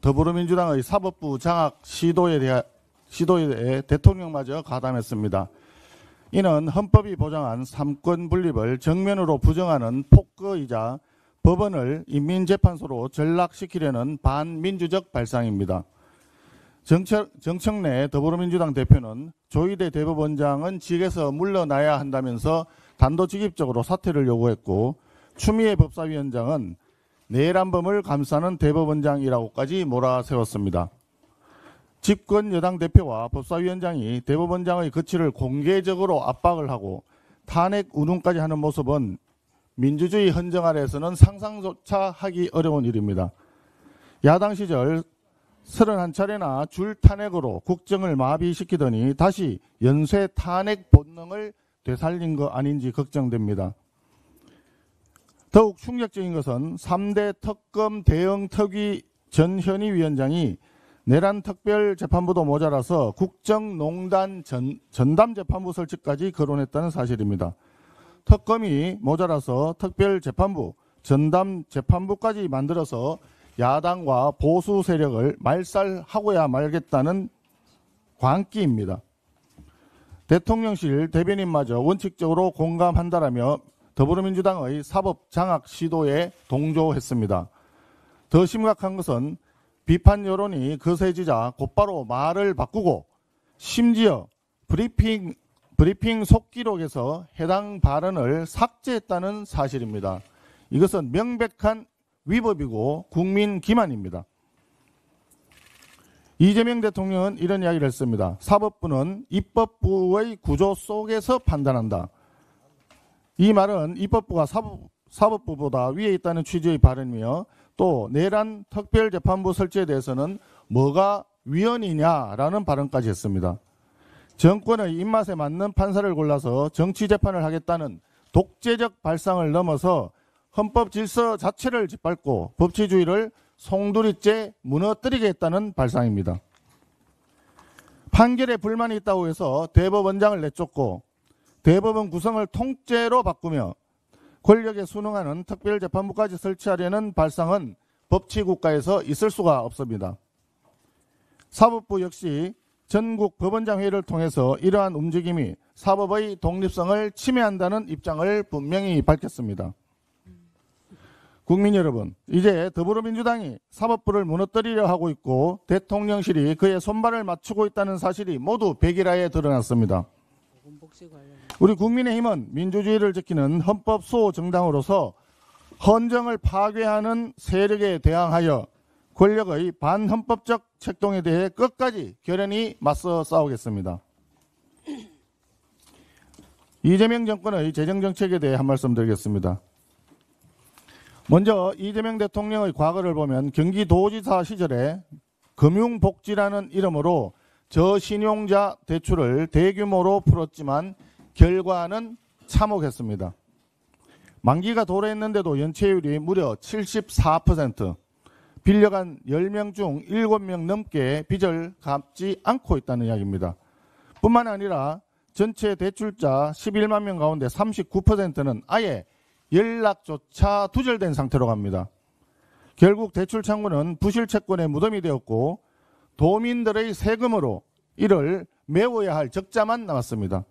더불어민주당의 사법부 장악 시도에 대해 대통령마저 가담했습니다. 이는 헌법이 보장한 삼권 분립을 정면으로 부정하는 폭거이자 법원을 인민재판소로 전락시키려는 반민주적 발상입니다. 정청래 더불어민주당 대표는 조희대 대법원장은 직에서 물러나야 한다면서 단도직입적으로 사퇴를 요구했고, 추미애 법사위원장은 내란범을 감싸는 대법원장이라고까지 몰아세웠습니다. 집권 여당 대표와 법사위원장이 대법원장의 거취를 공개적으로 압박을 하고 탄핵 운운까지 하는 모습은 민주주의 헌정 아래에서는 상상조차 하기 어려운 일입니다. 야당 시절 31차례나 줄 탄핵으로 국정을 마비시키더니 다시 연쇄 탄핵 본능을 되살린 거 아닌지 걱정됩니다. 더욱 충격적인 것은 3대 특검 대응 특위 전현희 위원장이 내란 특별재판부도 모자라서 국정농단 전담재판부 설치까지 거론했다는 사실입니다. 특검이 모자라서 특별재판부, 전담재판부까지 만들어서 야당과 보수 세력을 말살하고야 말겠다는 광기입니다. 대통령실 대변인마저 원칙적으로 공감한다라며 더불어민주당의 사법 장악 시도에 동조했습니다. 더 심각한 것은 비판 여론이 거세지자 곧바로 말을 바꾸고 심지어 브리핑 속기록에서 해당 발언을 삭제했다는 사실입니다. 이것은 명백한 위법이고 국민 기만입니다. 이재명 대통령은 이런 이야기를 했습니다. 사법부는 입법부의 구조 속에서 판단한다. 이 말은 입법부가 사법부보다 위에 있다는 취지의 발언이며, 또 내란 특별재판부 설치에 대해서는 뭐가 위헌이냐라는 발언까지 했습니다. 정권의 입맛에 맞는 판사를 골라서 정치재판을 하겠다는 독재적 발상을 넘어서 헌법 질서 자체를 짓밟고 법치주의를 송두리째 무너뜨리겠다는 발상입니다. 판결에 불만이 있다고 해서 대법원장을 내쫓고 대법원 구성을 통째로 바꾸며 권력에 순응하는 특별재판부까지 설치하려는 발상은 법치국가에서 있을 수가 없습니다. 사법부 역시 전국 법원장 회의를 통해서 이러한 움직임이 사법의 독립성을 침해한다는 입장을 분명히 밝혔습니다. 국민 여러분, 이제 더불어민주당이 사법부를 무너뜨리려 하고 있고 대통령실이 그의 손발을 맞추고 있다는 사실이 모두 백일하에 드러났습니다. 우리 국민의힘은 민주주의를 지키는 헌법 수호 정당으로서 헌정을 파괴하는 세력에 대항하여 권력의 반헌법적 책동에 대해 끝까지 결연히 맞서 싸우겠습니다. 이재명 정권의 재정정책에 대해 한 말씀 드리겠습니다. 먼저 이재명 대통령의 과거를 보면 경기도지사 시절에 금융복지라는 이름으로 저신용자 대출을 대규모로 풀었지만 결과는 참혹했습니다. 만기가 도래했는데도 연체율이 무려 74%, 빌려간 10명 중 7명 넘게 빚을 갚지 않고 있다는 이야기입니다. 뿐만 아니라 전체 대출자 11만 명 가운데 39%는 아예 연락조차 두절된 상태로 갑니다. 결국 대출 창구는 부실 채권의 무덤이 되었고 도민들의 세금으로 이를 메워야 할 적자만 남았습니다.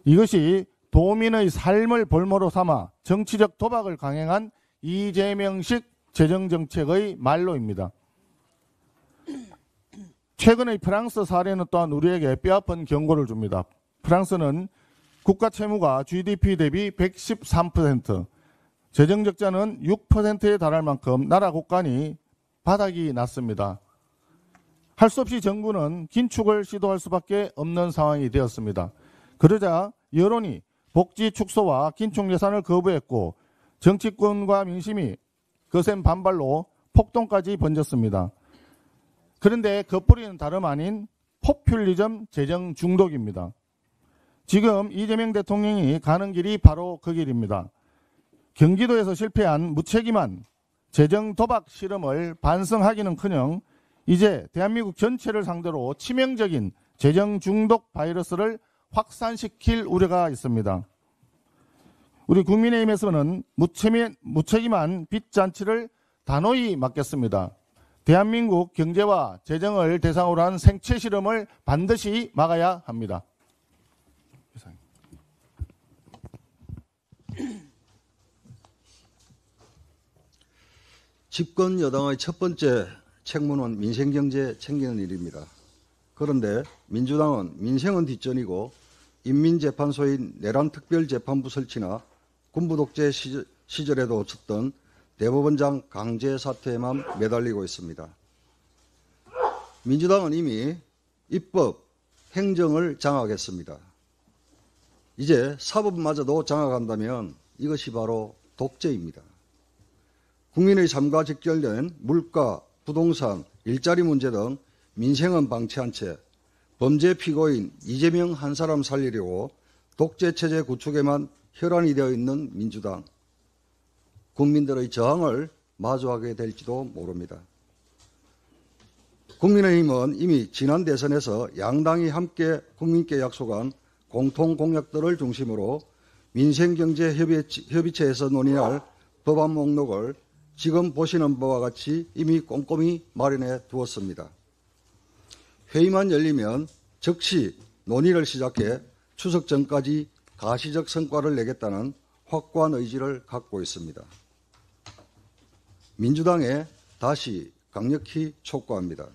이것이 도민의 삶을 볼모로 삼아 정치적 도박을 강행한 이재명식 재정정책의 말로입니다. 최근의 프랑스 사례는 또한 우리에게 뼈아픈 경고를 줍니다. 프랑스는 국가 채무가 GDP 대비 113%, 재정적자는 6%에 달할 만큼 나라 국간이 바닥이 났습니다. 할 수 없이 정부는 긴축을 시도할 수밖에 없는 상황이 되었습니다. 그러자 여론이 복지 축소와 긴축 예산을 거부했고 정치권과 민심이 거센 반발로 폭동까지 번졌습니다. 그런데 그 뿌리는 다름 아닌 포퓰리즘 재정 중독입니다. 지금 이재명 대통령이 가는 길이 바로 그 길입니다. 경기도에서 실패한 무책임한 재정 도박 실험을 반성하기는커녕 이제 대한민국 전체를 상대로 치명적인 재정 중독 바이러스를 확산시킬 우려가 있습니다. 우리 국민의힘에서는 무책임한 빚잔치를 단호히 막겠습니다. 대한민국 경제와 재정을 대상으로 한 생체 실험을 반드시 막아야 합니다. 집권 여당의 첫 번째 책무는 민생경제 챙기는 일입니다. 그런데 민주당은 민생은 뒷전이고 인민재판소인 내란특별재판부 설치나 군부 독재 시절에도 없었던 대법원장 강제 사퇴에만 매달리고 있습니다. 민주당은 이미 입법, 행정을 장악했습니다. 이제 사법마저도 장악한다면 이것이 바로 독재입니다. 국민의 삶과 직결된 물가, 부동산, 일자리 문제 등 민생은 방치한 채 범죄 피고인 이재명 한 사람 살리려고 독재체제 구축에만 혈안이 되어 있는 민주당. 국민들의 저항을 마주하게 될지도 모릅니다. 국민의힘은 이미 지난 대선에서 양당이 함께 국민께 약속한 공통 공약들을 중심으로 민생경제협의체에서 논의할 법안 목록을 지금 보시는 바와 같이 이미 꼼꼼히 마련해 두었습니다. 회의만 열리면 즉시 논의를 시작해 추석 전까지 가시적 성과를 내겠다는 확고한 의지를 갖고 있습니다. 민주당에 다시 강력히 촉구합니다.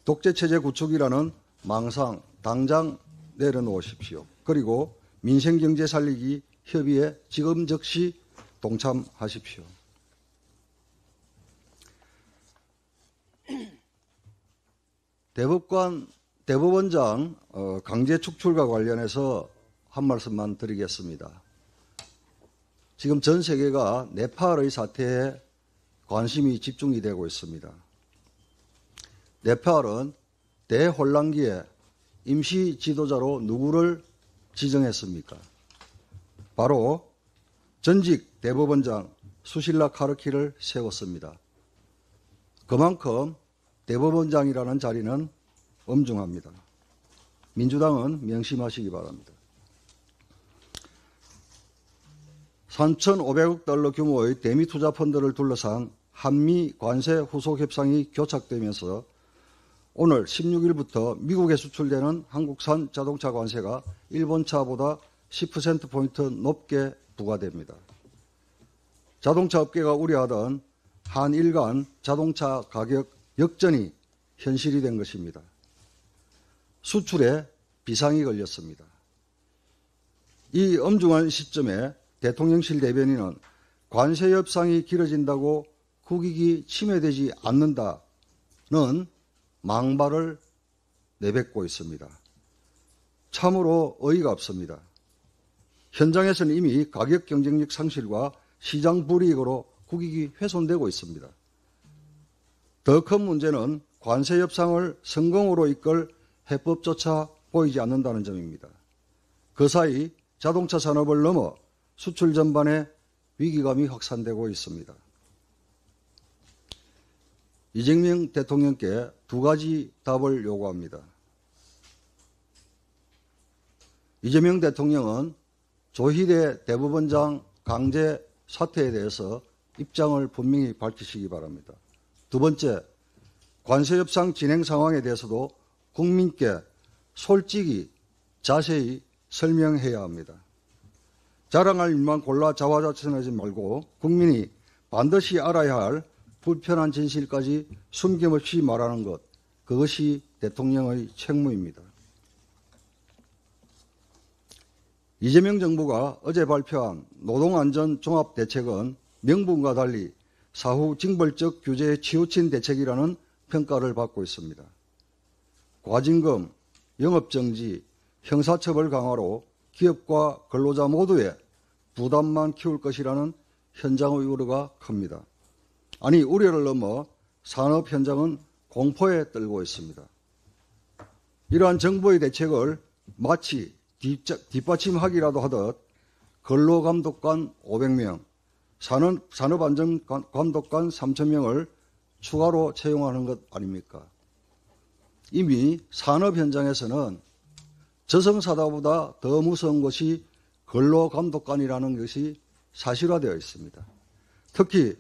독재체제 구축이라는 망상 당장 내려놓으십시오. 그리고 민생경제 살리기 협의에 지금 즉시 동참하십시오. 대법원장 강제 축출과 관련해서 한 말씀만 드리겠습니다. 지금 전 세계가 네팔의 사태에 관심이 집중이 되고 있습니다. 네팔은 대혼란기에 임시 지도자로 누구를 지정했습니까? 바로 전직 대법원장 수실라 카르키를 세웠습니다. 그만큼 대법원장이라는 자리는 엄중합니다. 민주당은 명심하시기 바랍니다. 3,500억 달러 규모의 대미 투자 펀드를 둘러싼 한미 관세 후속 협상이 교착되면서 오늘 16일부터 미국에 수출되는 한국산 자동차 관세가 일본차보다 10%포인트 높게 부과됩니다. 자동차 업계가 우려하던 한일 간 자동차 가격 역전이 현실이 된 것입니다. 수출에 비상이 걸렸습니다. 이 엄중한 시점에 대통령실 대변인은 관세 협상이 길어진다고 국익이 침해되지 않는다는 망발을 내뱉고 있습니다. 참으로 어이가 없습니다. 현장에서는 이미 가격 경쟁력 상실과 시장 불이익으로 국익이 훼손되고 있습니다. 더 큰 문제는 관세 협상을 성공으로 이끌 해법조차 보이지 않는다는 점입니다. 그 사이 자동차 산업을 넘어 수출 전반에 위기감이 확산되고 있습니다. 이재명 대통령께 두 가지 답을 요구합니다. 이재명 대통령은 조희대 대법원장 강제 사퇴에 대해서 입장을 분명히 밝히시기 바랍니다. 두 번째, 관세협상 진행 상황에 대해서도 국민께 솔직히 자세히 설명해야 합니다. 자랑할 일만 골라 자화자찬하지 말고 국민이 반드시 알아야 할 불편한 진실까지 숨김없이 말하는 것, 그것이 대통령의 책무입니다. 이재명 정부가 어제 발표한 노동안전 종합대책은 명분과 달리 사후 징벌적 규제에 치우친 대책이라는 평가를 받고 있습니다. 과징금, 영업정지, 형사처벌 강화로 기업과 근로자 모두의 부담만 키울 것이라는 현장의 우려가 큽니다. 아니, 우려를 넘어 산업 현장은 공포에 떨고 있습니다. 이러한 정부의 대책을 마치 뒷받침하기라도 하듯 근로감독관 500명, 산업안전감독관 3,000명을 추가로 채용하는 것 아닙니까? 이미 산업 현장에서는 저승사자보다 더 무서운 것이 근로감독관이라는 것이 사실화되어 있습니다. 특히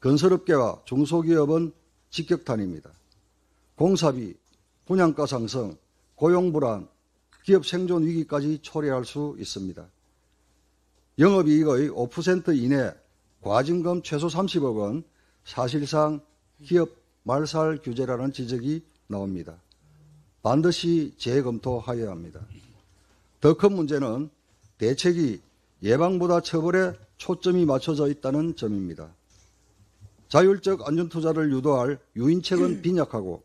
건설업계와 중소기업은 직격탄입니다. 공사비, 분양가 상승, 고용불안, 기업 생존 위기까지 초래할 수 있습니다. 영업이익의 5% 이내 과징금 최소 30억 원, 사실상 기업 말살 규제라는 지적이 나옵니다. 반드시 재검토하여야 합니다. 더 큰 문제는 대책이 예방보다 처벌에 초점이 맞춰져 있다는 점입니다. 자율적 안전투자를 유도할 유인책은 빈약하고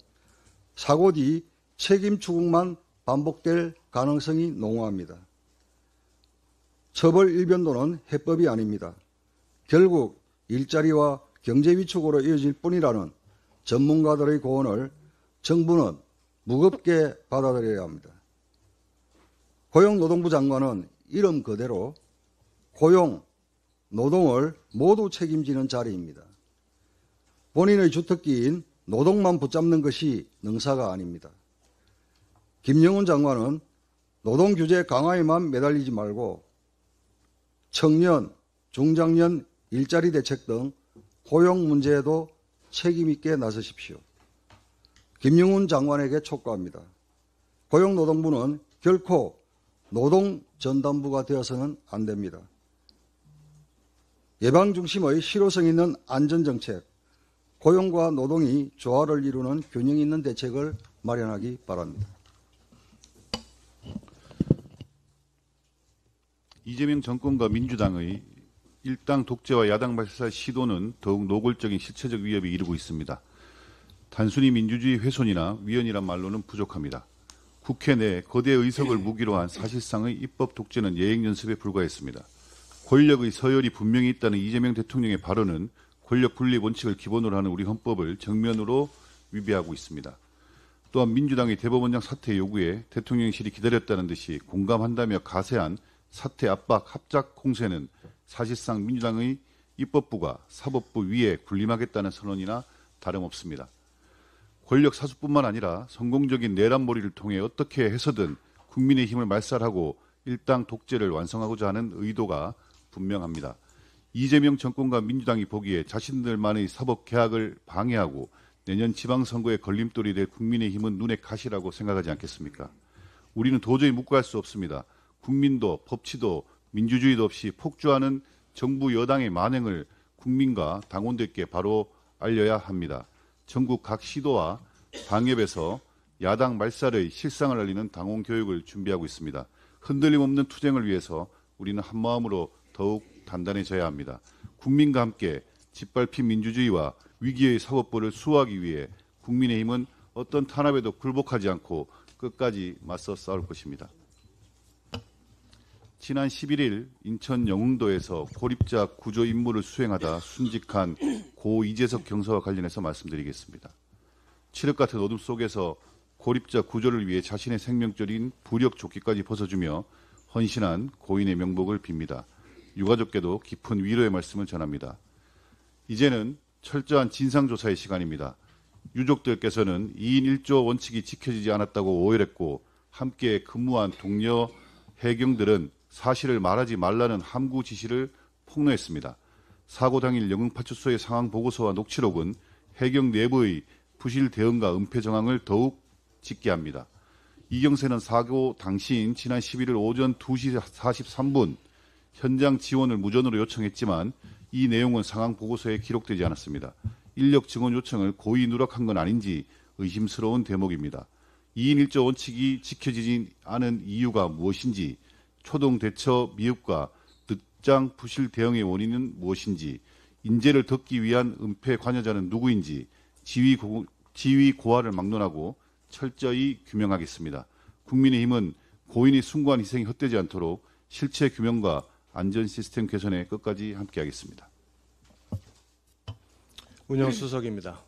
사고 뒤 책임 추궁만 반복될 가능성이 농후합니다. 처벌 일변도는 해법이 아닙니다. 결국 일자리와 경제 위축으로 이어질 뿐이라는 전문가들의 고언을 정부는 무겁게 받아들여야 합니다. 고용노동부 장관은 이름 그대로 고용, 노동을 모두 책임지는 자리입니다. 본인의 주특기인 노동만 붙잡는 것이 능사가 아닙니다. 김영훈 장관은 노동규제 강화에만 매달리지 말고 청년, 중장년 일자리 대책 등 고용 문제에도 책임있게 나서십시오. 김영훈 장관에게 촉구합니다. 고용노동부는 결코 노동 전담부가 되어서는 안 됩니다. 예방 중심의 실효성 있는 안전정책, 고용과 노동이 조화를 이루는 균형 있는 대책을 마련하기 바랍니다. 이재명 정권과 민주당의 일당 독재와 야당 발사 시도는 더욱 노골적인 실체적 위협에 이르고 있습니다. 단순히 민주주의 훼손이나 위헌이란 말로는 부족합니다. 국회 내 거대 의석을 무기로 한 사실상의 입법 독재는 예행연습에 불과했습니다. 권력의 서열이 분명히 있다는 이재명 대통령의 발언은 권력 분립 원칙을 기본으로 하는 우리 헌법을 정면으로 위배하고 있습니다. 또한 민주당의 대법원장 사퇴 요구에 대통령실이 기다렸다는 듯이 공감한다며 가세한 사퇴 압박 합작 공세는 사실상 민주당의 입법부가 사법부 위에 군림하겠다는 선언이나 다름없습니다. 권력 사수뿐만 아니라 성공적인 내란몰이를 통해 어떻게 해서든 국민의 힘을 말살하고 일당 독재를 완성하고자 하는 의도가 분명합니다. 이재명 정권과 민주당이 보기에 자신들만의 사법 개혁을 방해하고 내년 지방선거에 걸림돌이 될 국민의 힘은 눈에 가시라고 생각하지 않겠습니까? 우리는 도저히 묵과할 수 없습니다. 국민도 법치도 민주주의도 없이 폭주하는 정부 여당의 만행을 국민과 당원들께 바로 알려야 합니다. 전국 각 시도와 당협에서 야당 말살의 실상을 알리는 당원 교육을 준비하고 있습니다. 흔들림 없는 투쟁을 위해서 우리는 한마음으로 더욱 단단해져야 합니다. 국민과 함께 짓밟힌 민주주의와 위기의 사법부를 수호하기 위해 국민의힘은 어떤 탄압에도 굴복하지 않고 끝까지 맞서 싸울 것입니다. 지난 11일 인천 영흥도에서 고립자 구조 임무를 수행하다 순직한 고 이재석 경사와 관련해서 말씀드리겠습니다. 칠흑 같은 어둠 속에서 고립자 구조를 위해 자신의 생명줄인 부력 조끼까지 벗어주며 헌신한 고인의 명복을 빕니다. 유가족께도 깊은 위로의 말씀을 전합니다. 이제는 철저한 진상조사의 시간입니다. 유족들께서는 2인 1조 원칙이 지켜지지 않았다고 오열했고 함께 근무한 동료 해경들은 사실을 말하지 말라는 함구 지시를 폭로했습니다. 사고 당일 영흥파출소의 상황 보고서와 녹취록은 해경 내부의 부실 대응과 은폐 정황을 더욱 짙게 합니다. 이경세는 사고 당시인 지난 11일 오전 2시 43분 현장 지원을 무전으로 요청했지만 이 내용은 상황 보고서에 기록되지 않았습니다. 인력 증원 요청을 고의 누락한 건 아닌지 의심스러운 대목입니다. 2인 1조 원칙이 지켜지지 않은 이유가 무엇인지, 초동 대처 미흡과 늦장 부실 대응의 원인은 무엇인지, 인재를 덮기 위한 은폐 관여자는 누구인지 지위 고하를 막론하고 철저히 규명하겠습니다. 국민의힘은 고인의 숭고한 희생이 헛되지 않도록 실체 규명과 안전 시스템 개선에 끝까지 함께하겠습니다. 운영수석입니다.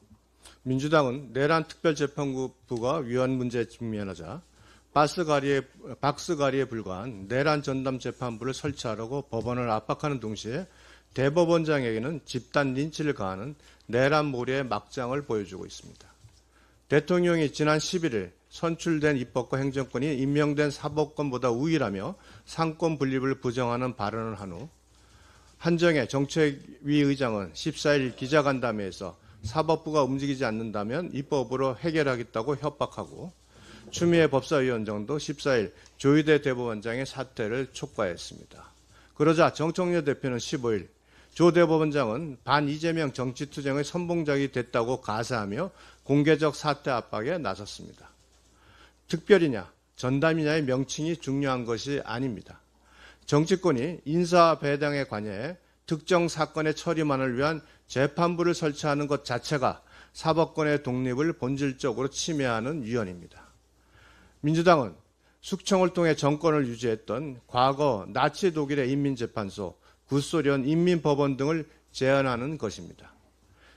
민주당은 내란 특별재판부가 위헌 문제에 직면하자 박스가리에 불과한 내란 전담 재판부를 설치하라고 법원을 압박하는 동시에 대법원장에게는 집단 린치를 가하는 내란몰이의 막장을 보여주고 있습니다. 대통령이 지난 11일 선출된 입법과 행정권이 임명된 사법권보다 우위라며 상권 분립을 부정하는 발언을 한 후 한정혜 정책위 의장은 14일 기자간담회에서 사법부가 움직이지 않는다면 입법으로 해결하겠다고 협박하고 추미애 법사위원장도 14일 조희대 대법원장의 사퇴를 촉구했습니다. 그러자 정청래 대표는 15일 조 대법원장은 반 이재명 정치투쟁의 선봉작이 됐다고 가세하며 공개적 사퇴 압박에 나섰습니다. 특별이냐 전담이냐의 명칭이 중요한 것이 아닙니다. 정치권이 인사 배당에 관여해 특정 사건의 처리만을 위한 재판부를 설치하는 것 자체가 사법권의 독립을 본질적으로 침해하는 위헌입니다. 민주당은 숙청을 통해 정권을 유지했던 과거 나치 독일의 인민재판소, 구소련 인민법원 등을 재현하는 것입니다.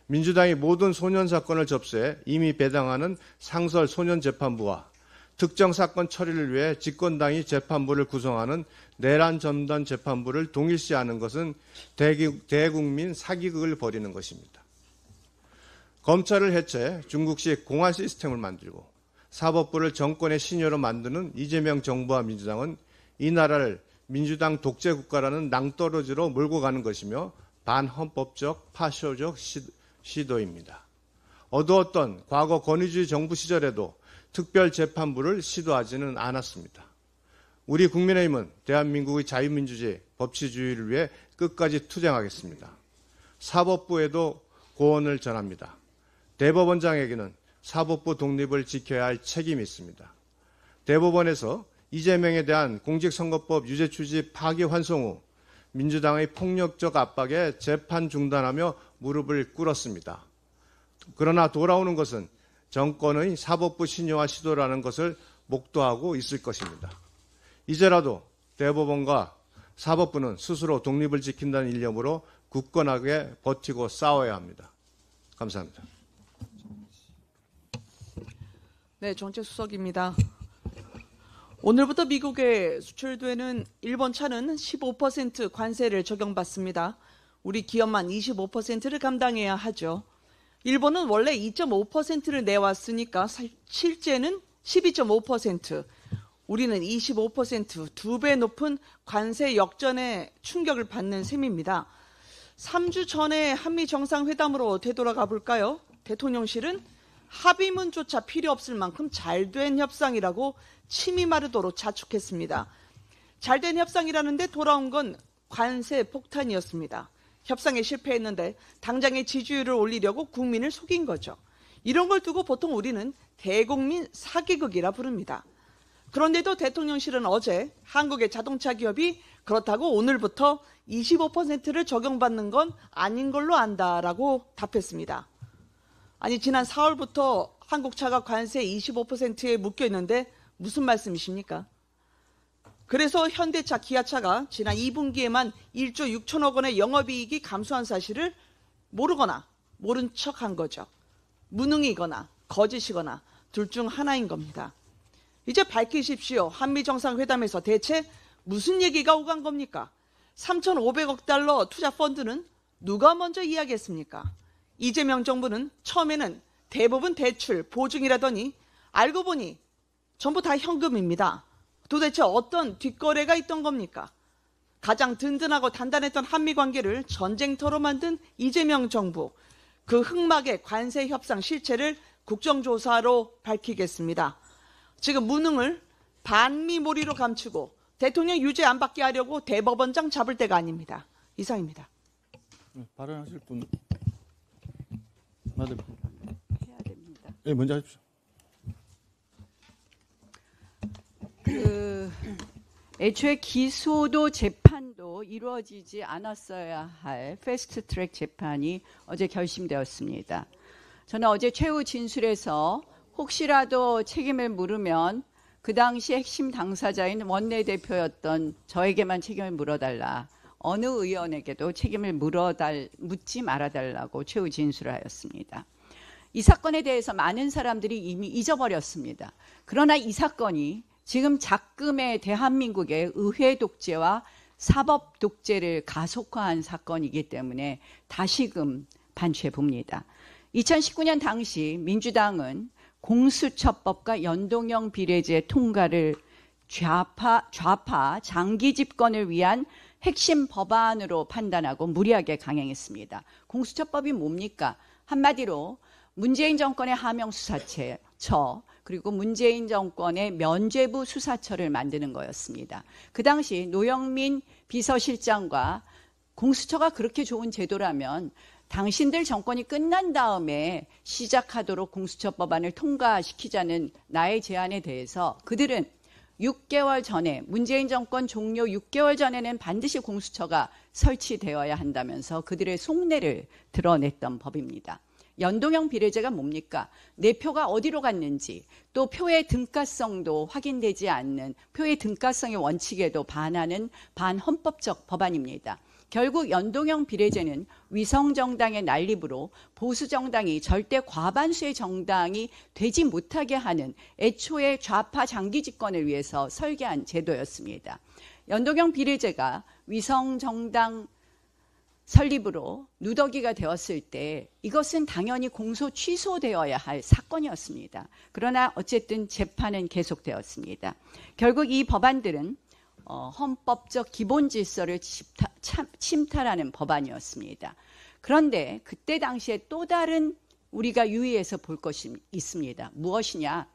민주당이 모든 소년 사건을 접수해 이미 배당하는 상설 소년재판부와 특정 사건 처리를 위해 집권당이 재판부를 구성하는 내란 전담 재판부를 동일시하는 것은 대국민 사기극을 벌이는 것입니다. 검찰을 해체, 중국식 공안 시스템을 만들고 사법부를 정권의 신여로 만드는 이재명 정부와 민주당은 이 나라를 민주당 독재 국가라는 낭떠러지로 몰고 가는 것이며 반헌법적 파쇼적 시도입니다. 어두웠던 과거 권위주의 정부 시절에도 특별재판부를 시도하지는 않았습니다. 우리 국민의힘은 대한민국의 자유민주주의, 법치주의를 위해 끝까지 투쟁하겠습니다. 사법부에도 고언을 전합니다. 대법원장에게는 사법부 독립을 지켜야 할 책임이 있습니다. 대법원에서 이재명에 대한 공직선거법 유죄 취지 파기환송 후 민주당의 폭력적 압박에 재판 중단하며 무릎을 꿇었습니다. 그러나 돌아오는 것은 정권의 사법부 신여화 시도라는 것을 목도하고 있을 것입니다. 이제라도 대법원과 사법부는 스스로 독립을 지킨다는 일념으로 굳건하게 버티고 싸워야 합니다. 감사합니다. 네, 정책수석입니다. 오늘부터 미국에 수출되는 일본 차는 15% 관세를 적용받습니다. 우리 기업만 25%를 감당해야 하죠. 일본은 원래 2.5%를 내왔으니까 실제는 12.5%, 우리는 25%, 2배 높은 관세 역전에 충격을 받는 셈입니다. 3주 전에 한미 정상회담으로 되돌아가 볼까요? 대통령실은 합의문조차 필요 없을 만큼 잘된 협상이라고 침이 마르도록 자축했습니다. 잘된 협상이라는데 돌아온 건 관세 폭탄이었습니다. 협상에 실패했는데 당장의 지지율을 올리려고 국민을 속인 거죠. 이런 걸 두고 보통 우리는 대국민 사기극이라 부릅니다. 그런데도 대통령실은 어제 한국의 자동차 기업이 그렇다고 오늘부터 25%를 적용받는 건 아닌 걸로 안다라고 답했습니다. 아니 지난 4월부터 한국차가 관세 25%에 묶여 있는데 무슨 말씀이십니까? 그래서 현대차, 기아차가 지난 2분기에만 1조 6천억 원의 영업이익이 감소한 사실을 모르거나 모른 척한 거죠. 무능이거나 거짓이거나 둘 중 하나인 겁니다. 이제 밝히십시오. 한미정상회담에서 대체 무슨 얘기가 오간 겁니까? 3,500억 달러 투자 펀드는 누가 먼저 이야기했습니까? 이재명 정부는 처음에는 대부분 대출, 보증이라더니 알고 보니 전부 다 현금입니다. 도대체 어떤 뒷거래가 있던 겁니까? 가장 든든하고 단단했던 한미관계를 전쟁터로 만든 이재명 정부, 그 흑막의 관세 협상 실체를 국정조사로 밝히겠습니다. 지금 무능을 반미몰이로 감추고 대통령 유죄 안 받게 하려고 대법원장 잡을 때가 아닙니다. 이상입니다. 발언하실 분. 맞아요. 해야 됩니다. 예, 먼저 하십시오. 애초에 기소도 재판도 이루어지지 않았어야 할 패스트트랙 재판이 어제 결심되었습니다. 저는 어제 최후 진술에서 혹시라도 책임을 물으면 그 당시 핵심 당사자인 원내대표였던 저에게만 책임을 물어달라. 어느 의원에게도 책임을 묻지 말아달라고 최후 진술을 하였습니다. 이 사건에 대해서 많은 사람들이 이미 잊어버렸습니다. 그러나 이 사건이 지금 작금의 대한민국의 의회 독재와 사법 독재를 가속화한 사건이기 때문에 다시금 반추해 봅니다. 2019년 당시 민주당은 공수처법과 연동형 비례제 통과를 좌파 장기 집권을 위한 핵심 법안으로 판단하고 무리하게 강행했습니다. 공수처법이 뭡니까? 한마디로 문재인 정권의 하명수사처 그리고 문재인 정권의 면죄부 수사처를 만드는 거였습니다. 그 당시 노영민 비서실장과 공수처가 그렇게 좋은 제도라면 당신들 정권이 끝난 다음에 시작하도록 공수처 법안을 통과시키자는 나의 제안에 대해서 그들은 6개월 전에 문재인 정권 종료 6개월 전에는 반드시 공수처가 설치되어야 한다면서 그들의 속내를 드러냈던 법입니다. 연동형 비례제가 뭡니까? 내 표가 어디로 갔는지 또 표의 등가성도 확인되지 않는 표의 등가성의 원칙에도 반하는 반헌법적 법안입니다. 결국 연동형 비례제는 위성정당의 난립으로 보수정당이 절대 과반수의 정당이 되지 못하게 하는 애초에 좌파 장기 집권을 위해서 설계한 제도였습니다. 연동형 비례제가 위성정당 설립으로 누더기가 되었을 때 이것은 당연히 공소 취소되어야 할 사건이었습니다. 그러나 어쨌든 재판은 계속되었습니다. 결국 이 법안들은 헌법적 기본 질서를 침탈하는 법안이었습니다. 그런데 그때 당시에 또 다른 우리가 유의해서 볼 것이 있습니다. 무엇이냐?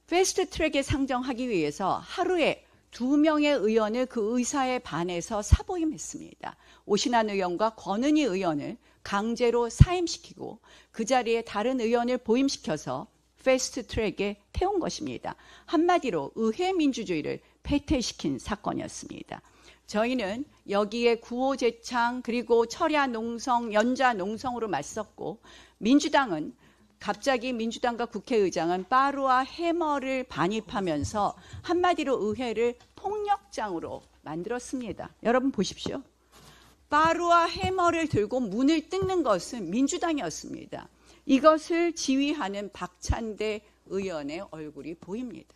패스트 트랙에 상정하기 위해서 하루에 2명의 의원을 그 의사에 반해서 사보임했습니다. 오신환 의원과 권은희 의원을 강제로 사임시키고 그 자리에 다른 의원을 보임시켜서 패스트 트랙에 태운 것입니다. 한마디로 의회 민주주의를 폐퇴시킨 사건이었습니다. 저희는 여기에 구호제창 그리고 철야 농성, 연자 농성으로 맞섰고 민주당은 갑자기 민주당과 국회의장은 빠루와 해머를 반입하면서 한마디로 의회를 폭력장으로 만들었습니다. 여러분 보십시오. 빠루와 해머를 들고 문을 뜯는 것은 민주당이었습니다. 이것을 지휘하는 박찬대 의원의 얼굴이 보입니다.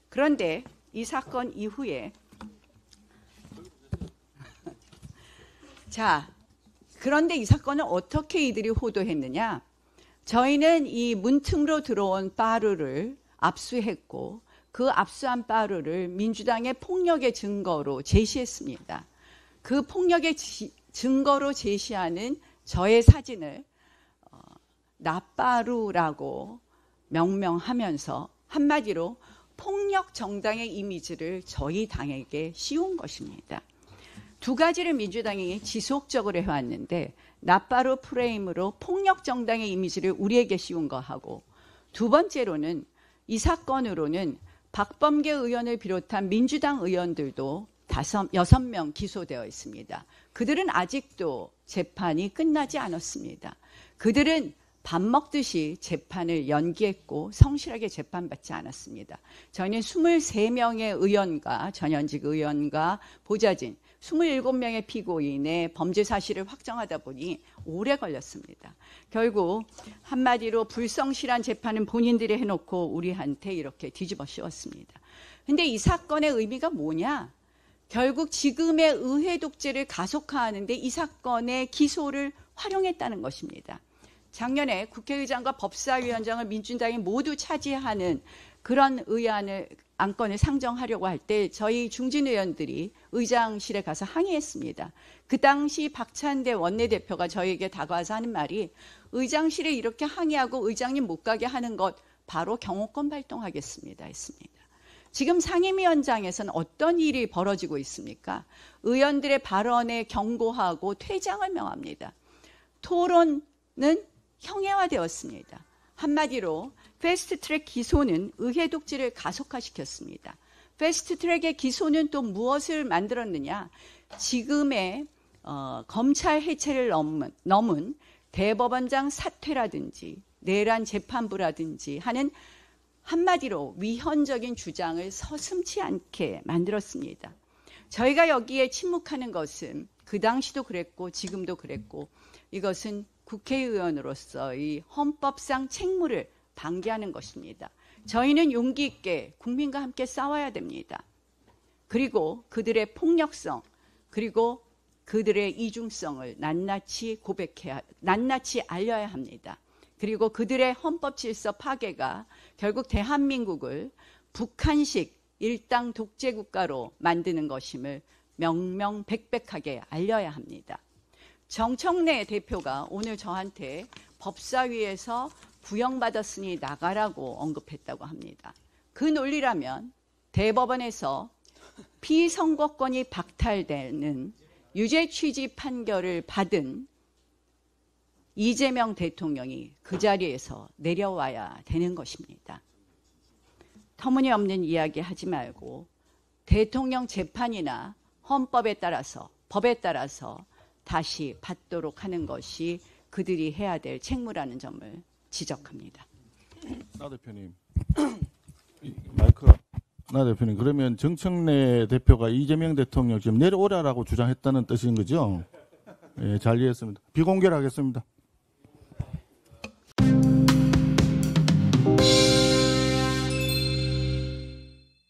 그런데 이 사건 이후에 그런데 이 사건을 어떻게 이들이 호도했느냐? 저희는 이 문틈으로 들어온 빠루를 압수했고 그 압수한 빠루를 민주당의 폭력의 증거로 제시했습니다. 그 폭력의 증거로 제시하는 저의 사진을 나빠루라고 명명하면서 한마디로 폭력 정당의 이미지를 저희 당에게 씌운 것입니다. 두 가지를 민주당이 지속적으로 해왔는데 나빠루 프레임으로 폭력 정당의 이미지를 우리에게 씌운 거하고 두 번째로는 이 사건으로는 박범계 의원을 비롯한 민주당 의원들도 6명 기소되어 있습니다. 그들은 아직도 재판이 끝나지 않았습니다. 그들은 밥 먹듯이 재판을 연기했고 성실하게 재판받지 않았습니다. 저희는 23명의 의원과 전현직 의원과 보좌진 27명의 피고인의 범죄 사실을 확정하다 보니 오래 걸렸습니다. 결국 한마디로 불성실한 재판은 본인들이 해놓고 우리한테 이렇게 뒤집어 씌웠습니다. 근데 이 사건의 의미가 뭐냐? 결국 지금의 의회 독재를 가속화하는데 이 사건의 기소를 활용했다는 것입니다. 작년에 국회의장과 법사위원장을 민주당이 모두 차지하는 그런 안건을 상정하려고 할 때 저희 중진 의원들이 의장실에 가서 항의했습니다. 그 당시 박찬대 원내대표가 저희에게 다가와서 하는 말이 의장실에 이렇게 항의하고 의장님 못 가게 하는 것 바로 경호권 발동하겠습니다 했습니다. 지금 상임위원장에서는 어떤 일이 벌어지고 있습니까? 의원들의 발언에 경고하고 퇴장을 명합니다. 토론은 형해화되었습니다. 한마디로 패스트트랙 기소는 의회 독재를 가속화시켰습니다. 패스트트랙의 기소는 또 무엇을 만들었느냐? 지금의 검찰 해체를 넘은 대법원장 사퇴라든지 내란 재판부라든지 하는 한마디로 위헌적인 주장을 서슴지 않게 만들었습니다. 저희가 여기에 침묵하는 것은 그 당시도 그랬고 지금도 그랬고 이것은 국회의원으로서의 헌법상 책무를 방기하는 것입니다. 저희는 용기 있게 국민과 함께 싸워야 됩니다. 그리고 그들의 폭력성 그리고 그들의 이중성을 낱낱이 알려야 합니다. 그리고 그들의 헌법 질서 파괴가 결국 대한민국을 북한식 일당 독재 국가로 만드는 것임을 명명백백하게 알려야 합니다. 정청래 대표가 오늘 저한테 법사위에서 부영받았으니 나가라고 언급했다고 합니다. 그 논리라면 대법원에서 피선거권이 박탈되는 유죄 취지 판결을 받은 이재명 대통령이 그 자리에서 내려와야 되는 것입니다. 터무니없는 이야기 하지 말고 대통령 재판이나 헌법에 따라서 법에 따라서 다시 받도록 하는 것이 그들이 해야 될 책무라는 점을 지적합니다. 나 대표님. 마이크. 나 대표님, 그러면 정청래 대표가 이재명 대통령 지금 내려오라라고 주장했다는 뜻인 거죠? 예, 잘 이해했습니다. 비공개를 하겠습니다.